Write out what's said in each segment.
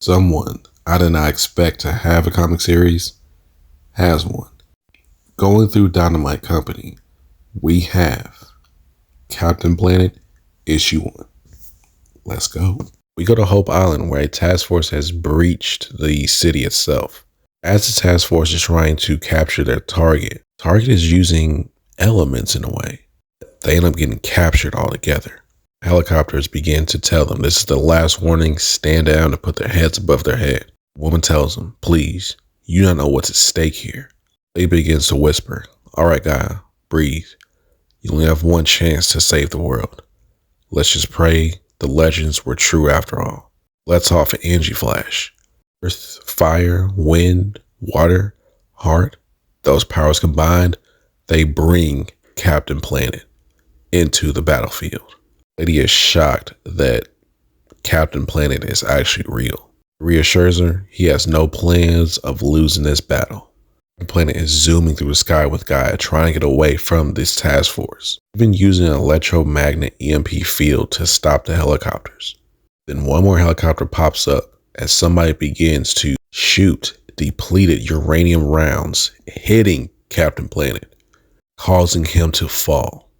Someone I did not expect to have a comic series has one. Going through Dynamite Company, we have Captain Planet issue 1. Let's go. We go to Hope Island, where a task force has breached the city itself. As the task force is trying to capture their target is using elements in a way. They end up getting captured altogether. Helicopters begin to tell them this is the last warning, stand down and put their heads above their head. Woman tells them, please, you don't know what's at stake here. They begins to whisper, all right, guy, breathe. You only have one chance to save the world. Let's just pray the legends were true after all. Let's off an energy flash. Earth, fire, wind, water, heart, those powers combined, they bring Captain Planet into the battlefield. Lady is shocked that Captain Planet is actually real. Reassures her he has no plans of losing this battle. The planet is zooming through the sky with Gaia trying to get away from this task force, even using an electromagnet EMP field to stop the helicopters. Then one more helicopter pops up as somebody begins to shoot depleted uranium rounds, hitting Captain Planet, causing him to fall.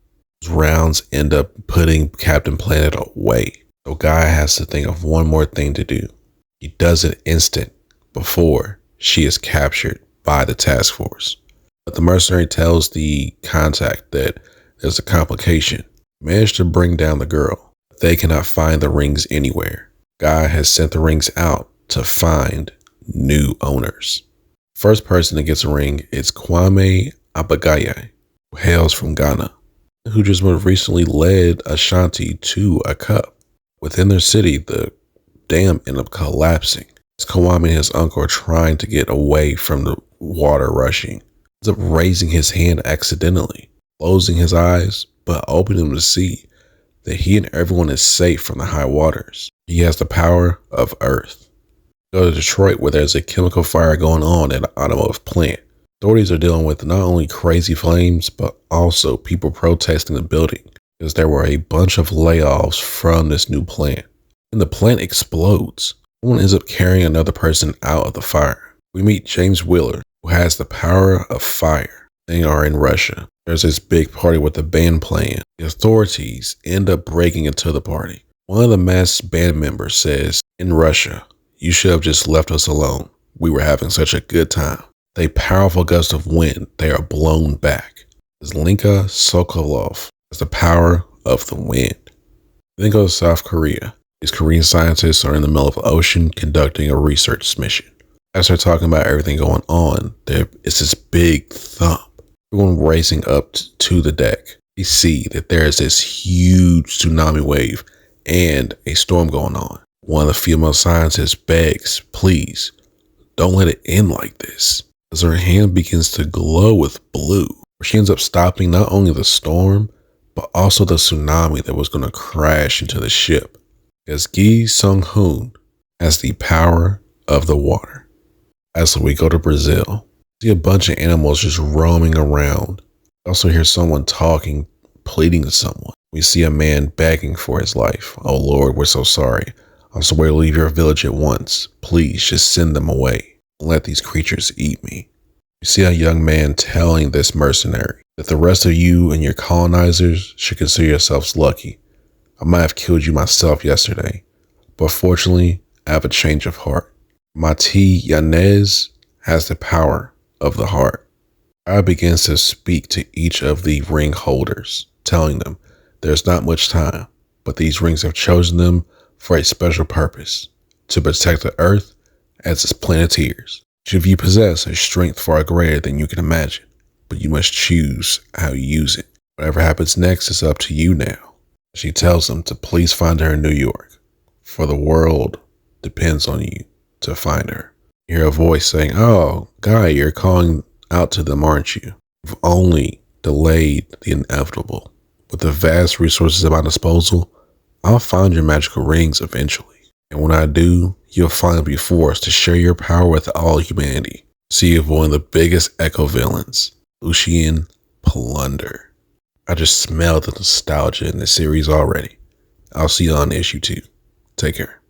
Rounds end up putting Captain Planet away. So Gaia has to think of one more thing to do. He does it instant before she is captured by the task force. But the mercenary tells the contact that there's a complication. Managed to bring down the girl. They cannot find the rings anywhere. Gaia has sent the rings out to find new owners. First person that gets a ring is Kwame Abagaye, who hails from Ghana, who just most recently led Ashanti to a cup. Within their city, the dam ended up collapsing. As Kwame and his uncle are trying to get away from the water rushing, ends up raising his hand accidentally, closing his eyes, but opening them to see that he and everyone is safe from the high waters. He has the power of Earth. Go to Detroit, where there's a chemical fire going on at an automotive plant. Authorities are dealing with not only crazy flames, but also people protesting the building because there were a bunch of layoffs from this new plant. And the plant explodes. Someone ends up carrying another person out of the fire. We meet James Wheeler, who has the power of fire. They are in Russia. There's this big party with the band playing. The authorities end up breaking into the party. One of the masked band members says, in Russia, you should have just left us alone. We were having such a good time. A powerful gust of wind, they are blown back. Zlinka Sokolov has the power of the wind. Then go to South Korea. These Korean scientists are in the middle of the ocean conducting a research mission. As they're talking about everything going on, there is this big thump. Everyone racing up to the deck. We see that there is this huge tsunami wave and a storm going on. One of the female scientists begs, please, don't let it end like this. As her hand begins to glow with blue, she ends up stopping not only the storm, but also the tsunami that was going to crash into the ship. Because Gi Sung-hoon has the power of the water. As we go to Brazil, see a bunch of animals just roaming around. We also hear someone talking, pleading to someone. We see a man begging for his life. Oh Lord, we're so sorry. I swear to leave your village at once. Please just send them away. Let these creatures eat me. You see a young man telling this mercenary that the rest of you and your colonizers should consider yourselves lucky. I might have killed you myself yesterday, but fortunately, I have a change of heart. Mati Yanez has the power of the heart. God begins to speak to each of the ring holders, telling them there's not much time, but these rings have chosen them for a special purpose, to protect the earth as its planeteers. Each of you possess a strength far greater than you can imagine, but you must choose how you use it. Whatever happens next is up to you now. She tells them to please find her in New York, for the world depends on you to find her. You hear a voice saying, oh, Guy, you're calling out to them, aren't you? You've only delayed the inevitable. With the vast resources at my disposal, I'll find your magical rings eventually. And when I do, you'll finally be forced to share your power with all humanity. See if one of the biggest echo villains, Lucian Plunder. I just smell the nostalgia in this series already. I'll see you on issue 2. Take care.